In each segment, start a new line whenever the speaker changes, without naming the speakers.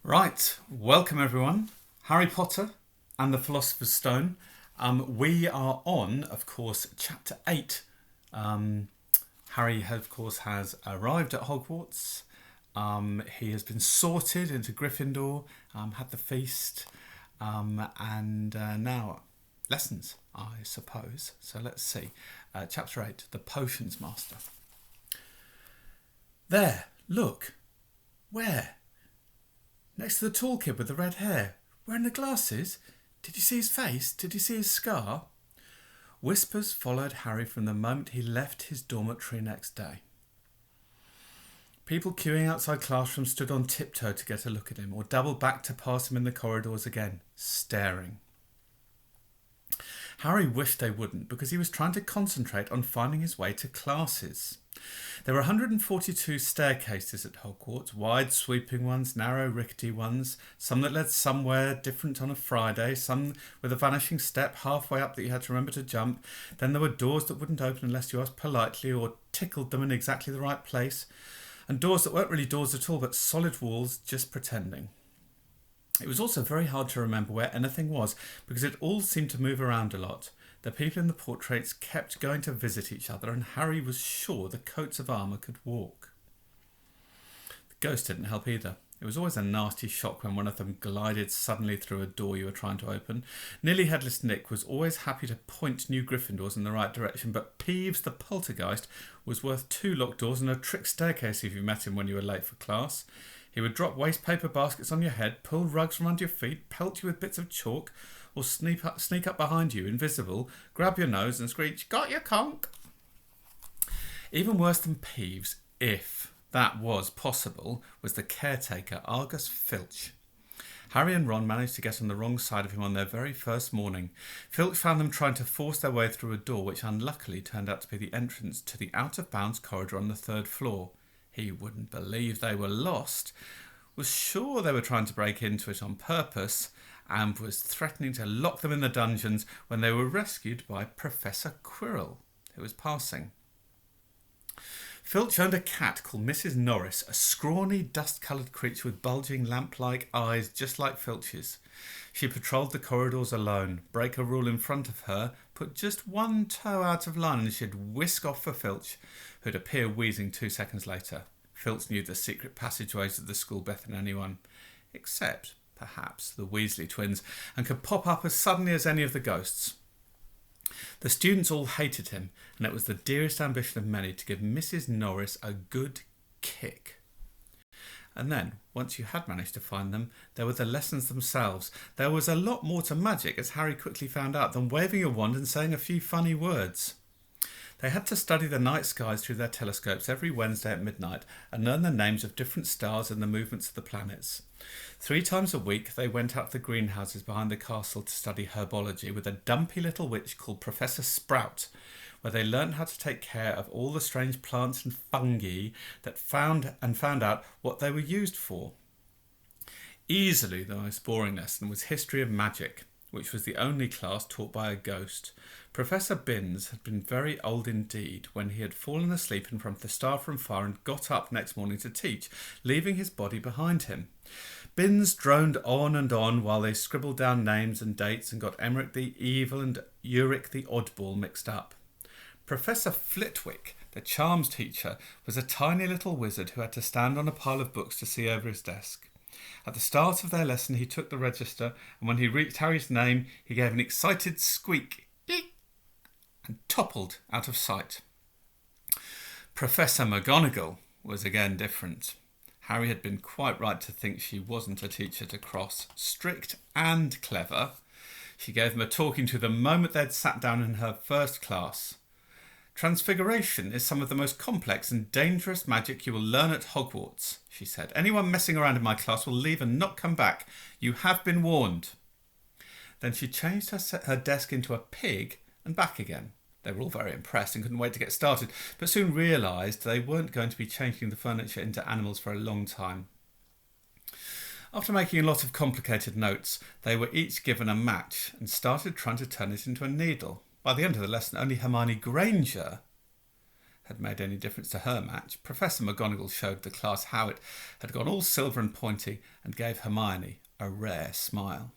Right, welcome everyone. Harry Potter and the Philosopher's Stone. We are on, of course, chapter 8. Harry, of course, has arrived at Hogwarts. He has been sorted into Gryffindor, had the feast, and now lessons, I suppose. So let's see. Chapter 8, The Potions Master. There, look. Where? Next to the tall kid with the red hair, wearing the glasses. Did you see his face? Did you see his scar? Whispers followed Harry from the moment he left his dormitory next day. People queuing outside classrooms stood on tiptoe to get a look at him, or doubled back to pass him in the corridors again, staring. Harry wished they wouldn't, because he was trying to concentrate on finding his way to classes. There were 142 staircases at Hogwarts, wide sweeping ones, narrow rickety ones, some that led somewhere different on a Friday, some with a vanishing step halfway up that you had to remember to jump. Then there were doors that wouldn't open unless you asked politely or tickled them in exactly the right place, and doors that weren't really doors at all but solid walls just pretending. It was also very hard to remember where anything was because it all seemed to move around a lot. The people in the portraits kept going to visit each other, and Harry was sure the coats of armour could walk. The ghost didn't help either. It was always a nasty shock when one of them glided suddenly through a door you were trying to open. Nearly Headless Nick was always happy to point new Gryffindors in the right direction, but Peeves the poltergeist was worth 2 locked doors and a trick staircase if you met him when you were late for class. He would drop waste paper baskets on your head, pull rugs from under your feet, pelt you with bits of chalk, or sneak up behind you, invisible, grab your nose and screech, "Got your conk!" Even worse than Peeves, if that was possible, was the caretaker, Argus Filch. Harry and Ron managed to get on the wrong side of him on their very first morning. Filch found them trying to force their way through a door which unluckily turned out to be the entrance to the out-of-bounds corridor on the 3rd floor. He wouldn't believe they were lost, was sure they were trying to break into it on purpose, and was threatening to lock them in the dungeons when they were rescued by Professor Quirrell, who was passing. Filch owned a cat called Mrs. Norris, a scrawny, dust-coloured creature with bulging lamp-like eyes just like Filch's. She patrolled the corridors alone, break a rule in front of her, put just one toe out of line and she'd whisk off for Filch, who'd appear wheezing 2 seconds later. Filch knew the secret passageways of the school better than anyone, except perhaps the Weasley twins, and could pop up as suddenly as any of the ghosts. The students all hated him, and it was the dearest ambition of many to give Mrs. Norris a good kick. And then, once you had managed to find them, there were the lessons themselves. There was a lot more to magic, as Harry quickly found out, than waving a wand and saying a few funny words. They had to study the night skies through their telescopes every Wednesday at midnight and learn the names of different stars and the movements of the planets. 3 times a week they went out to the greenhouses behind the castle to study herbology with a dumpy little witch called Professor Sprout, where they learned how to take care of all the strange plants and fungi that found out what they were used for. Easily the most boring lesson was History of Magic, which was the only class taught by a ghost. Professor Binns had been very old indeed when he had fallen asleep in front of the staff room fire and got up next morning to teach, leaving his body behind him. Binns droned on while they scribbled down names and dates and got Emmerich the Evil and Uric the Oddball mixed up. Professor Flitwick, the charms teacher, was a tiny little wizard who had to stand on a pile of books to see over his desk. At the start of their lesson he took the register, and when he reached Harry's name he gave an excited squeak and toppled out of sight. Professor McGonagall was again different. Harry had been quite right to think she wasn't a teacher to cross. Strict and clever. She gave them a talking to the moment they'd sat down in her first class. "Transfiguration is some of the most complex and dangerous magic you will learn at Hogwarts," she said. "Anyone messing around in my class will leave and not come back. You have been warned." Then she changed her desk into a pig and back again. They were all very impressed and couldn't wait to get started, but soon realised they weren't going to be changing the furniture into animals for a long time. After making a lot of complicated notes, they were each given a match and started trying to turn it into a needle. By the end of the lesson, only Hermione Granger had made any difference to her match, Professor McGonagall showed the class how it had gone all silver and pointy and gave Hermione a rare smile.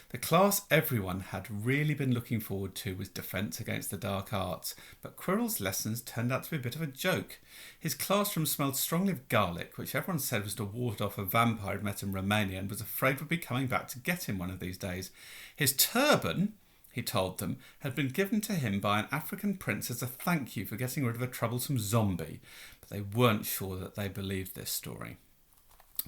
The class everyone had really been looking forward to was Defence Against the Dark Arts, but Quirrell's lessons turned out to be a bit of a joke. His classroom smelled strongly of garlic, which everyone said was to ward off a vampire he'd met in Romania and was afraid would be coming back to get him one of these days. His turban, he told them, had been given to him by an African prince as a thank you for getting rid of a troublesome zombie, but they weren't sure that they believed this story.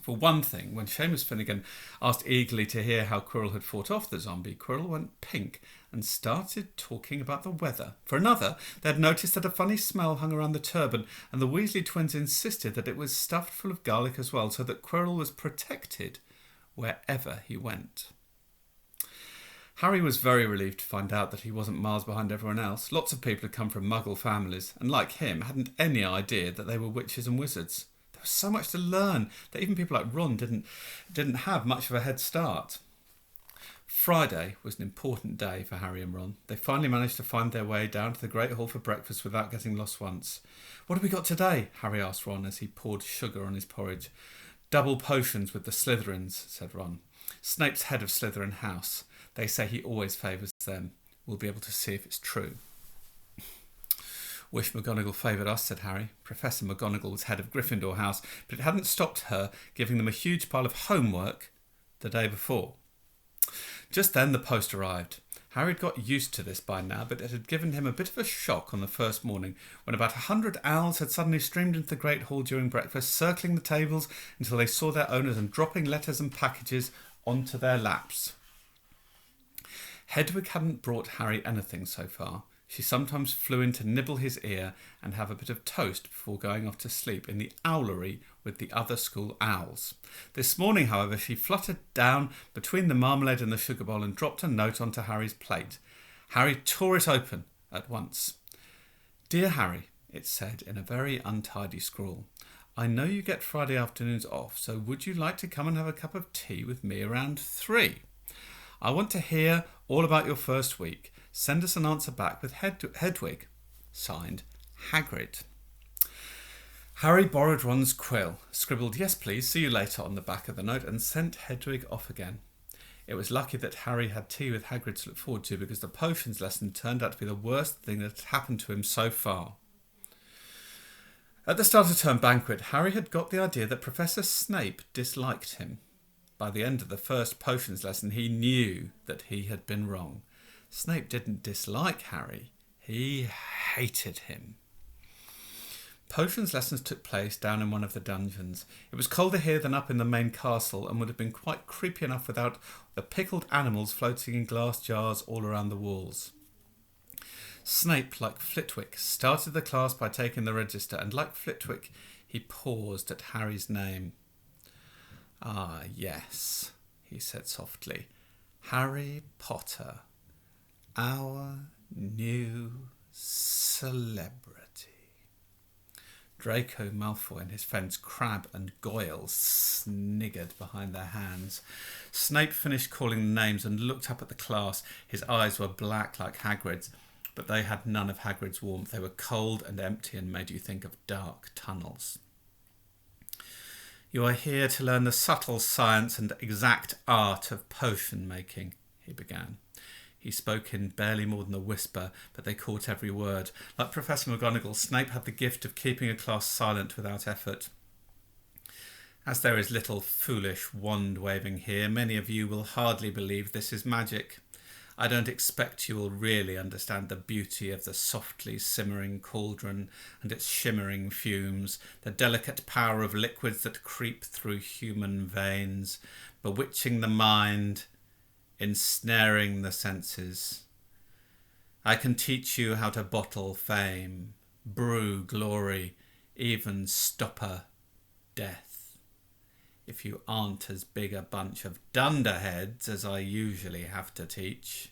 For one thing, when Seamus Finnegan asked eagerly to hear how Quirrell had fought off the zombie, Quirrell went pink and started talking about the weather. For another, they had noticed that a funny smell hung around the turban, and the Weasley twins insisted that it was stuffed full of garlic as well, so that Quirrell was protected wherever he went. Harry was very relieved to find out that he wasn't miles behind everyone else. Lots of people had come from Muggle families, and like him, hadn't any idea that they were witches and wizards. There was so much to learn that even people like Ron didn't have much of a head start. Friday was an important day for Harry and Ron. They finally managed to find their way down to the Great Hall for breakfast without getting lost once. "What have we got today?" Harry asked Ron as he poured sugar on his porridge. "Double potions with the Slytherins," said Ron. "Snape's head of Slytherin House. They say he always favours them. We'll be able to see if it's true." "Wish McGonagall favoured us," said Harry. Professor McGonagall was head of Gryffindor House, but it hadn't stopped her giving them a huge pile of homework the day before. Just then the post arrived. Harry had got used to this by now, but it had given him a bit of a shock on the first morning when about 100 owls had suddenly streamed into the Great Hall during breakfast, circling the tables until they saw their owners and dropping letters and packages onto their laps. Hedwig hadn't brought Harry anything so far. She sometimes flew in to nibble his ear and have a bit of toast before going off to sleep in the owlery with the other school owls. This morning, however, she fluttered down between the marmalade and the sugar bowl and dropped a note onto Harry's plate. Harry tore it open at once. "Dear Harry," it said in a very untidy scrawl, "I know you get Friday afternoons off, so would you like to come and have a cup of tea with me around 3? I want to hear all about your first week. Send us an answer back with Hedwig. Signed, Hagrid." Harry borrowed Ron's quill, scribbled "Yes please, see you later" on the back of the note, and sent Hedwig off again. It was lucky that Harry had tea with Hagrid to look forward to, because the potions lesson turned out to be the worst thing that had happened to him so far. At the start of term banquet, Harry had got the idea that Professor Snape disliked him. By the end of the first potions lesson, he knew that he had been wrong. Snape didn't dislike Harry, he hated him. Potions lessons took place down in one of the dungeons. It was colder here than up in the main castle, and would have been quite creepy enough without the pickled animals floating in glass jars all around the walls. Snape, like Flitwick, started the class by taking the register, and like Flitwick, he paused at Harry's name. "Ah, yes," he said softly. "Harry Potter. Our new celebrity." Draco Malfoy and his friends Crabbe and Goyle sniggered behind their hands. Snape finished calling the names and looked up at the class. His eyes were black like Hagrid's, but they had none of Hagrid's warmth. They were cold and empty and made you think of dark tunnels. "You are here to learn the subtle science and exact art of potion making," he began. He spoke in barely more than a whisper, but they caught every word. Like Professor McGonagall, Snape had the gift of keeping a class silent without effort. "As there is little foolish wand-waving here, many of you will hardly believe this is magic. I don't expect you will really understand the beauty of the softly simmering cauldron and its shimmering fumes, the delicate power of liquids that creep through human veins, bewitching the mind, ensnaring the senses. I can teach you how to bottle fame, brew glory, even stopper death. If you aren't as big a bunch of dunderheads as I usually have to teach."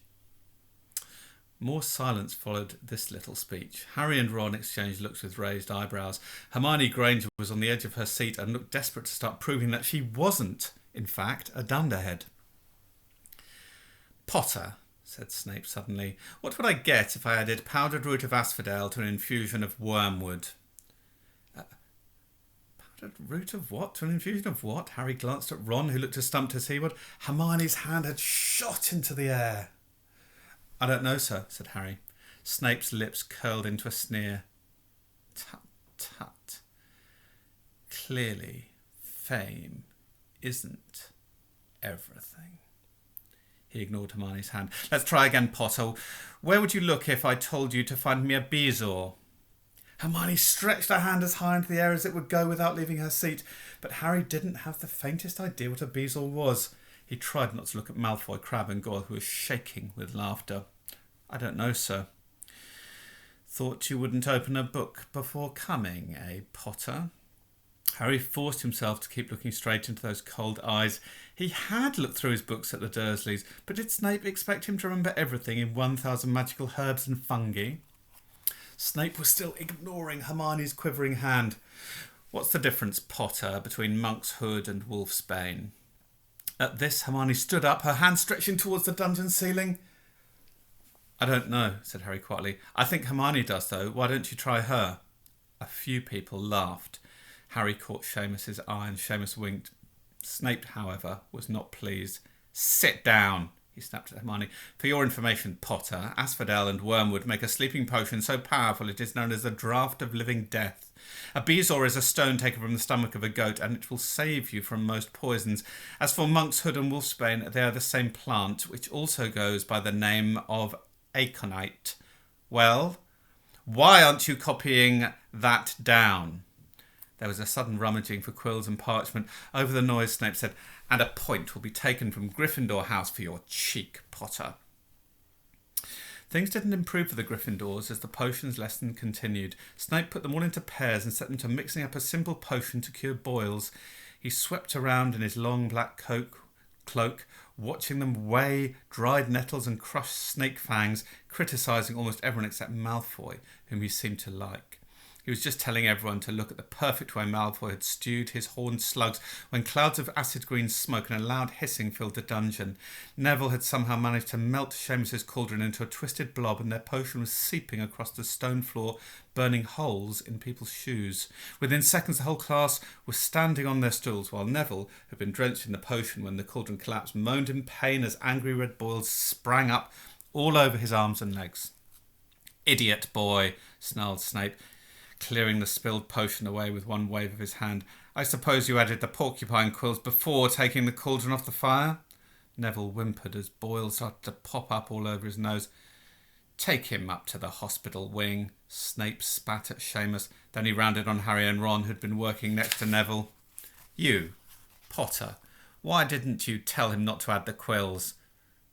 More silence followed this little speech. Harry and Ron exchanged looks with raised eyebrows. Hermione Granger was on the edge of her seat and looked desperate to start proving that she wasn't, in fact, a dunderhead. "Potter," said Snape suddenly. What would I get if I added powdered root of asphodel to an infusion of wormwood? Powdered root of what? To an infusion of what? Harry glanced at Ron, who looked as stumped as he would. Hermione's hand had shot into the air. I don't know, sir, said Harry. Snape's lips curled into a sneer. Tut, tut. Clearly, fame isn't everything. He ignored Hermione's hand. Let's try again, Potter. Where would you look if I told you to find me a bezoar? Hermione stretched her hand as high into the air as it would go without leaving her seat, but Harry didn't have the faintest idea what a bezoar was. He tried not to look at Malfoy, Crabbe and Goyle, who was shaking with laughter. I don't know, sir. Thought you wouldn't open a book before coming, eh, Potter? Harry forced himself to keep looking straight into those cold eyes. He had looked through his books at the Dursleys, but did Snape expect him to remember everything in 1,000 magical herbs and fungi? Snape was still ignoring Hermione's quivering hand. What's the difference, Potter, between Monk's Hood and Wolfsbane? At this, Hermione stood up, her hand stretching towards the dungeon ceiling. I don't know, said Harry quietly. I think Hermione does, though. Why don't you try her? A few people laughed. Harry caught Seamus's eye and Seamus winked. Snape, however, was not pleased. Sit down, he snapped at Hermione. For your information, Potter, asphodel and wormwood make a sleeping potion so powerful it is known as the draught of living death. A bezoar is a stone taken from the stomach of a goat, and it will save you from most poisons. As for Monk's Hood and Wolfsbane, they are the same plant, which also goes by the name of aconite. Well, why aren't you copying that down? There was a sudden rummaging for quills and parchment. Over the noise, Snape said, and a point will be taken from Gryffindor House for your cheek, Potter. Things didn't improve for the Gryffindors as the potions lesson continued. Snape put them all into pairs and set them to mixing up a simple potion to cure boils. He swept around in his long black cloak, watching them weigh dried nettles and crushed snake fangs, criticising almost everyone except Malfoy, whom he seemed to like. He was just telling everyone to look at the perfect way Malfoy had stewed his horned slugs when clouds of acid green smoke and a loud hissing filled the dungeon. Neville had somehow managed to melt Seamus's cauldron into a twisted blob, and their potion was seeping across the stone floor, burning holes in people's shoes. Within seconds, the whole class was standing on their stools, while Neville, who had been drenched in the potion when the cauldron collapsed, moaned in pain as angry red boils sprang up all over his arms and legs. Idiot boy, snarled Snape, clearing the spilled potion away with one wave of his hand. I suppose you added the porcupine quills before taking the cauldron off the fire? Neville whimpered as boils started to pop up all over his nose. Take him up to the hospital wing. Snape spat at Seamus. Then he rounded on Harry and Ron, who'd been working next to Neville. You, Potter, why didn't you tell him not to add the quills?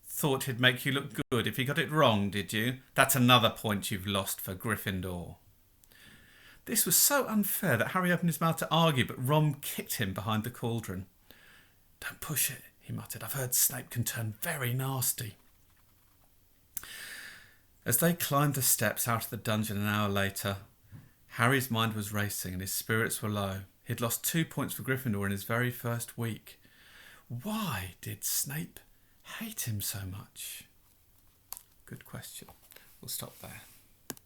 Thought he'd make you look good if he got it wrong, did you? That's another point you've lost for Gryffindor. This was so unfair that Harry opened his mouth to argue, but Ron kicked him behind the cauldron. Don't push it, he muttered. I've heard Snape can turn very nasty. As they climbed the steps out of the dungeon an hour later, Harry's mind was racing and his spirits were low. He'd lost 2 points for Gryffindor in his very first week. Why did Snape hate him so much? Good question. We'll stop there.